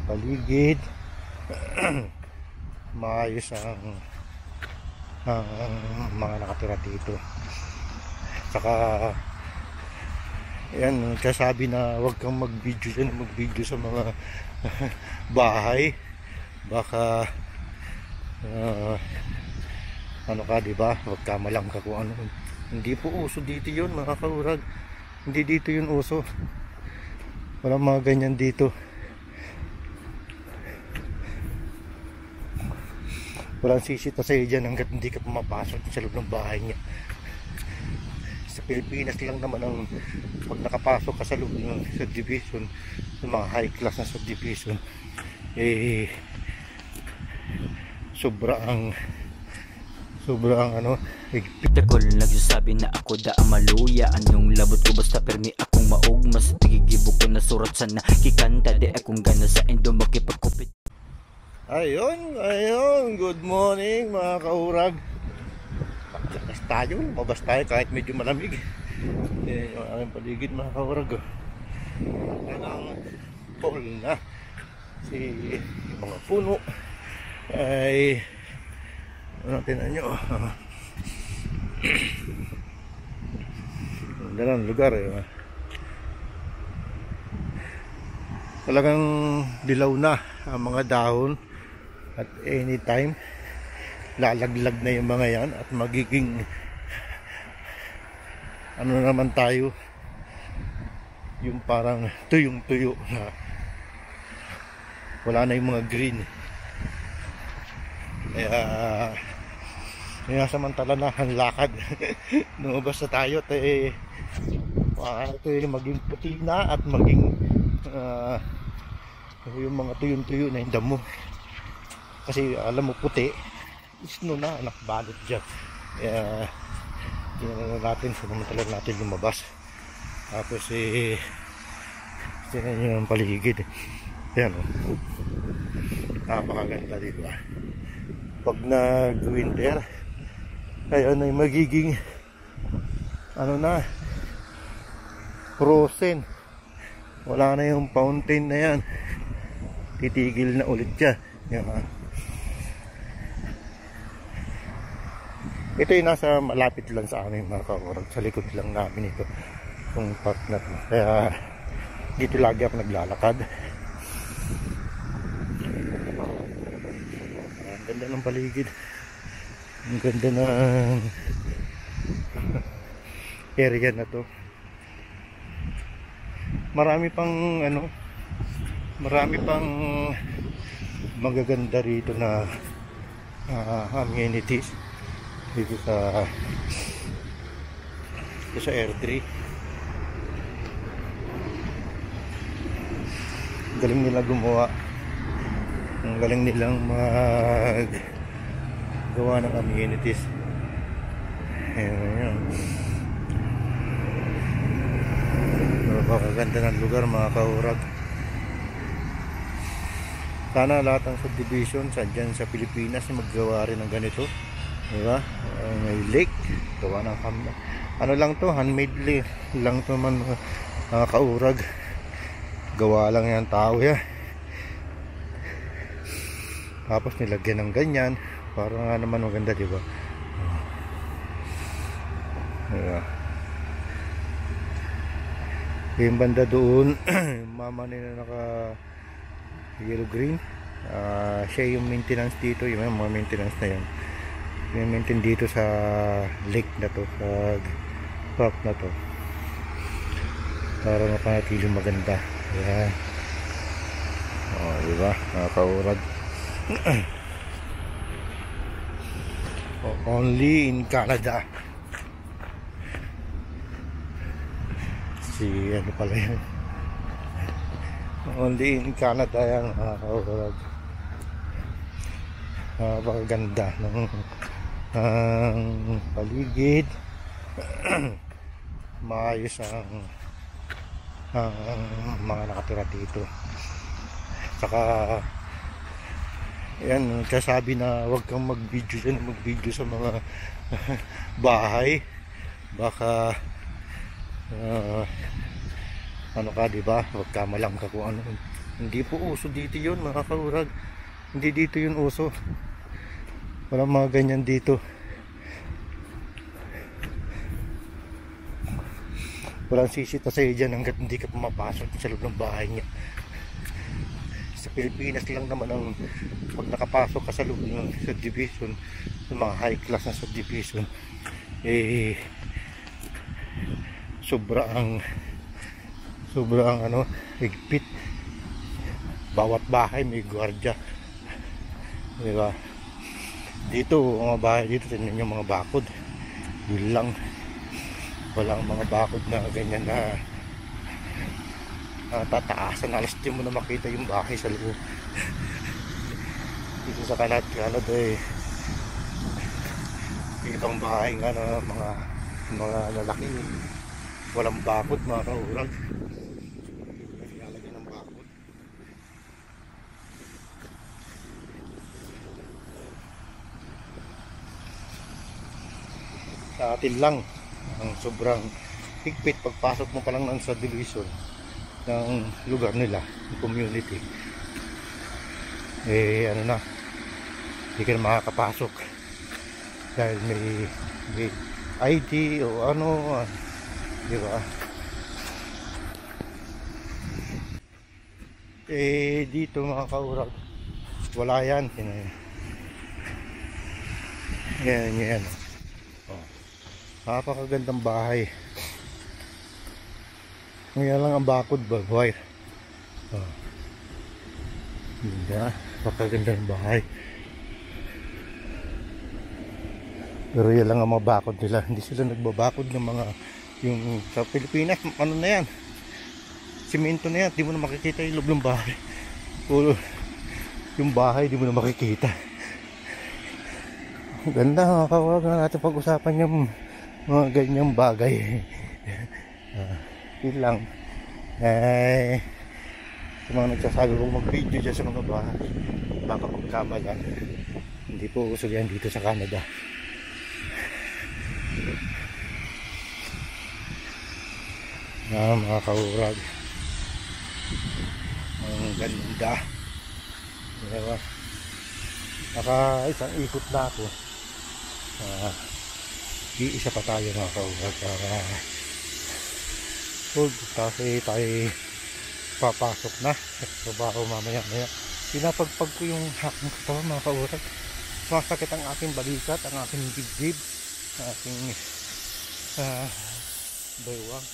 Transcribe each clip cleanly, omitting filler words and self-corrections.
paligid. Maayos ang mga nakatira dito. Saka yan, kasabi na huwag kang mag-video dyan, mag-video sa mga bahay, baka ano ka, diba? Huwag ka malang ka kung ano. Hindi po uso dito yun, mga kaurag. Hindi dito yun uso. Walang mga ganyan dito. Walang sisita sa'yo dyan hanggat hindi ka pumapasok sa loob ng bahay niya. Sa Pilipinas lang naman ang pag nakapasok ka sa loob ng subdivision, ng mga high class na subdivision, eh sobrang ano, Takol nagsasabi na ako da amaluya. Anong labot ko basta permi akong maog. Mas tigigibok ko na surat sana kikanta. Di akong gana sa endo makipagkupit. Ayun, good morning mga kaurag. Mabas tayo kahit medyo malamig. Yan yung aming paligid mga kaurag. Ang fall na yung mga puno ay ano, tinan nyo. Ganda ng lugar eh. Talagang dilaw na ang mga dahon at anytime lalaglag na yung mga yan at magiging ano naman tayo, yung parang tuyong-tuyo na wala na yung mga green. Kaya samantala na ang lakad. Lumabas na tayo at ito yung maging puti na at maging yung mga tuyon-tuyo na yung damo. Kasi alam mo puti, snow na nakabalot dyan. Tingnan natin, samantala natin lumabas. Tapos tingnan nyo ang paligid. Ayan o, napakaganda dito pag nag-winter. Kaya na magiging ano na, frozen. Wala na yung fountain na yan, titigil na ulit siya. Yan. Ito yung nasa malapit lang sa amin mga kaurag, sa likod lang namin ito, itong park na ito. Kaya dito lagi ako naglalakad. Ang ganda ng paligid, ang ganda ng area na to. Marami pang ano, marami pang magaganda rito na amenities dito sa R3. Galing nila gumawa, ang galing nilang gawa ng amenities. Ayan. Napakaganda ng lugar mga kaurag. Sana lahat ng subdivision dyan sa Pilipinas maggawa rin ng ganito, diba? May lake, gawa ng ano lang to, handmade lang to man mga kaurag. Gawa lang yan tao ya. Tapos nilagyan ng ganyan para nga naman maganda, diba? Diba? Yung banda doon, yung mama nila naka yellow green, siya yung maintenance dito, yung mga maintenance na yan, yung maintain dito sa lake na to, sa park na to, para mapanatiling maganda. Yan. Diba nakakaurag. Only in Canada. Ano pala yun, only in Canada yan mga kaurag. Napakaganda ng paligid. Maayos ang mga nakatira dito. Saka yan, kasabi na huwag kang mag-video dyan, mag-video sa mga bahay, baka ano ka, diba? Huwag ka malang ka kung ano. Hindi po uso dito yun mga kaurag. Hindi dito yun uso. Walang mga ganyan dito. Walang sisita sa'yo dyan hanggat hindi ka pumapasok sa loob ng bahay niya. Sa Pilipinas lang naman ang pag nakapasok ka sa loob ng subdivision, ng mga high class na subdivision, eh sobrang ano, higpit. Bawat bahay may gwardiya, diba? Dito mga bahay dito, tingnan yung mga bakod, yun lang. Walang mga bakod na ganyan na tataasan. Alas di mo na makita yung bahay sa loob. Dito sa Canada eh, ibang bahay nga na mga lalaki, walang bakod mga kaurag. Nilalagyan ng bakod. Sa atin lang ang sobrang higpit pagpasok mo pa lang ng subdivision ng lugar nila, ng community, eh ano na, hindi ka na makakapasok dahil may ID o ano, di ba? Eh dito mga kaurag, wala yan. Yan. Oh, napakagandang bahay. Ngayon lang ang bakod ba, boy? Oh. Ganda, napakaganda ng bahay. Pero yan lang ang mga bakod nila. Hindi sila nagbabakod ng mga, yung sa Pilipinas, ano na yan, simento na yan, di mo na makikita yung loob ng bahay. Puro yung bahay, di mo na makikita. Ganda mga kawag na natin pag-usapan yung mga ganyang bagay. Yun lang. Eh, sa mga nagsasabi kong mag-video dyan sa mga bahay, baka magkamalan. Hindi po uso yan dito sa Canada. Mga kaurag, ang ganda. Diba? Naka isang ikot na ako. Iisa pa tayo mga kaurag para kasi tayo papasok na sa trabaho mamaya. Pinapagpag ko yung aking katawan mga kaurag. Masakit ang aking balikat, ang aking dibdib, ang aking baywang.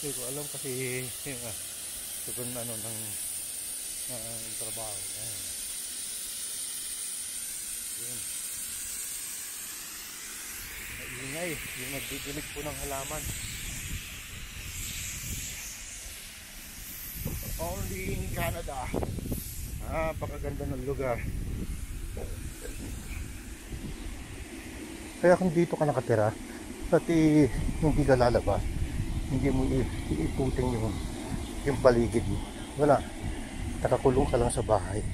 Hindi ko alam kasi yung ano ng trabaho. Yun. Maingay, yung nagdidilig po ng halaman. Only in Canada. Napakaganda ng lugar. Kaya kung dito ka nakatira, pati hindi ka lalabas, hindi mo iputing yung paligid mo. Wala. Nakakulong ka lang sa bahay.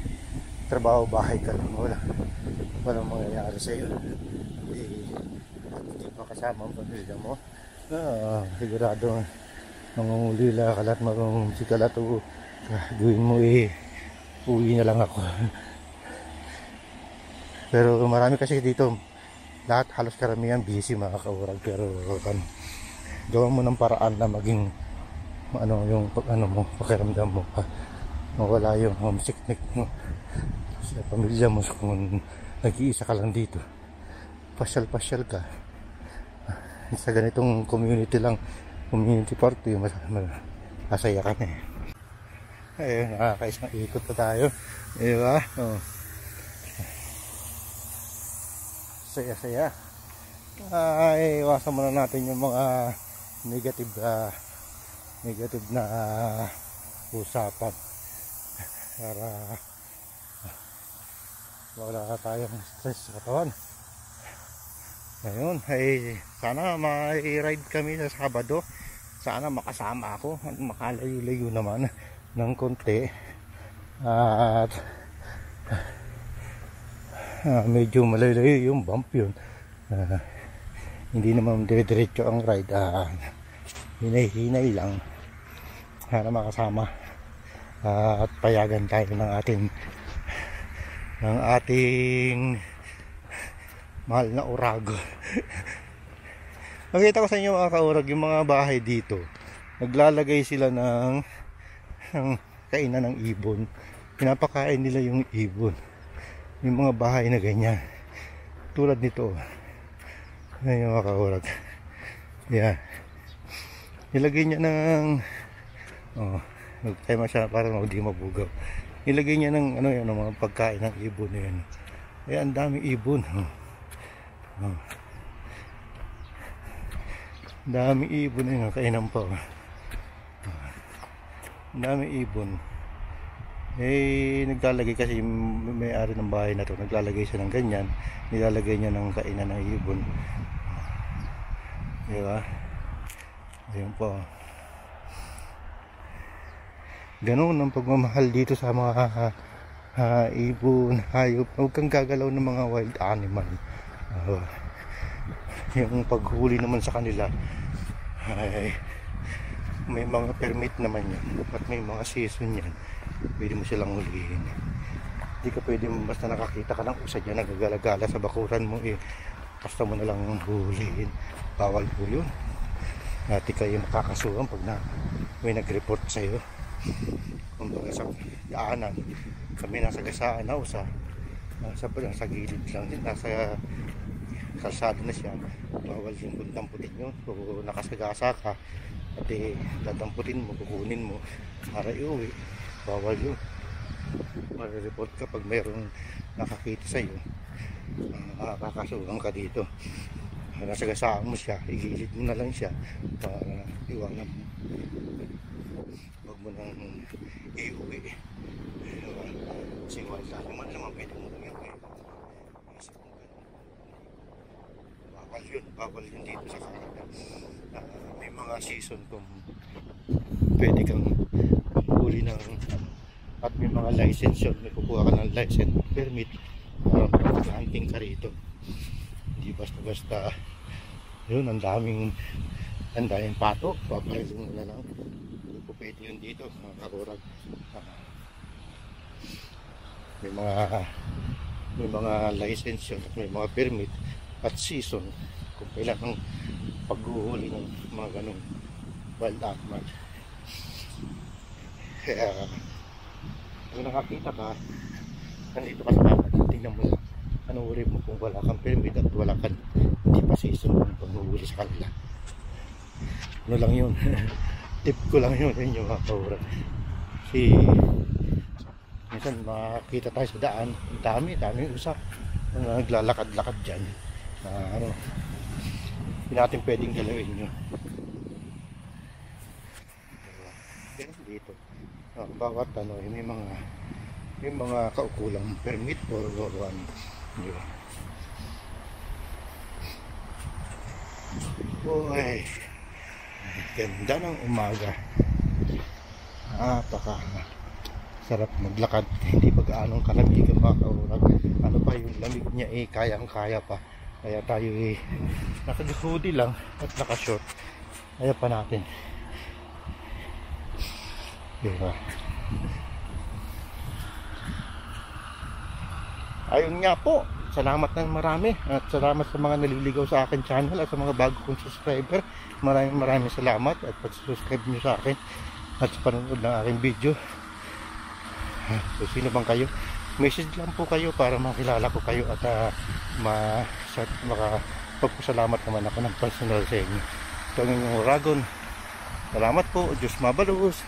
Trabaho bahay ka lang. Walang mangyayari sa iyo. Hindi pa kasama ang pamilya mo. Sigurado mangungulila ka lahat, marunong si kalat o gawin mo uwi na lang ako. Pero marami kasi dito, lahat halos karamihan busy mga kaurag. Pero gawa mo ng paraan na maging yung mo, pakiramdam mo pa mawala yung homesickness mo sa pamilya mo. Kung nag-iisa ka lang dito, pasyal ka sa ganitong community lang, community party, masaya ka na ayun, nakakaisang ikot pa tayo, diba? Saya iwasan muna natin yung mga negative na usapan para wala tayong stress sa katawan. Ngayon ay sana ma-ride kami sa Sabado, sana makasama ako, makalayo-layo naman ng konti at medyo malayo yung bump yun. Hindi naman dire-diretso ang ride, hinay-hinay lang. Sana makasama at payagan tayo ng ating mahal na Urago. Nakita ko sa inyo mga kaurag, yung mga bahay dito, naglalagay sila ng kainan ng ibon. Pinapakain nila yung ibon. Yung mga bahay na ganyan. Tulad nito. Ayan yung mga kaurag. Yan. Nilagay niya ng nagtema siya para hindi mabugaw. Nilagay niya ng mga pagkain ng ibon na yan. Ayan, ang daming ibon. Daming ibon na yun. Kainan pa. Daming ibon. Naglalagay kasi may-ari ng bahay na to, naglalagay siya ng ganyan, nilalagay niya ng kainan ng ibon. Diba? Ayun po. Ganun ang pagmamahal dito sa mga ibon, hayop. Huwag kang gagalaw ng mga wild animal. Yung paghuli naman sa kanila ay may mga permit naman yan at may mga season yan. Pwede mo silang hulihin. Hindi ka pwede basta nakakita ka ng usa dyan nagagalagala sa bakuran mo, basta mo na lang hulihin. Bawal po yun. Dati kayo makakasuhan pag may nag-report sa'yo. Kung baga sa daanan, kami nasa gasaan na usa, sa gilid lang din, nasa kalsada na siya, bawal yung kung damputin nyo. Kung nakasagasa ka at dadamputin mo, kukunin mo para iuwi, bawal yun. Mag-report ka pag mayroong nakakita sa'yo, kakasuhan ka dito. Nasagasaan mo siya, igilid mo na lang siya para iwanan mo, huwag mo nang iuwi. Kasi wala naman pwede mo lang iuwi. Bawal yun dito sa Canada. May mga season kung pwede kang huli ng, at may mga license yun, may kukuha ka ng license permit para mag-hunting ka rito. Hindi basta yun, ang daming pato, papailin mo na lang. Hindi po pwede yun dito, mga kakurag. May mga license yun, may mga permit at season kung kailan ang paghuhuli ng mga ganong wild animal. Kaya kung nakakita ka, nandito ka sa Canada, tingnan mo lang, panuuri mo kung wala kang permit at wala kang hindi pa season ng paghuhuli sa kanila. Ano lang yun. Tip ko lang yun yung mga kaura. Kasi minsan makakita tayo sa daan, ang dami usap, naglalakad-lakad dyan, hindi natin pwedeng galawin yun. Dito bawat may mga kaukulang permit or ano, diba? Uy, ganda ng umaga, napaka sarap maglakad, hindi pa gaanong kalamig ang mga kaurag. Ano pa yung lamig niya, kayang kaya pa. Kaya tayo naka-hoodie lang at naka-short. Kaya pa natin. Diba? Ayun nga po. Salamat ng marami. At salamat sa mga naliligaw sa akin channel at sa mga bago kong subscriber. Maraming salamat at pag-subscribe nyo sa akin at sa panonood ng aking video. So, sino bang kayo? Message lang po kayo para makilala ko kayo at makapagpasalamat naman ako ng personal sa inyo. Ito ang inyong Uragon. Salamat po. Diyos mabalos.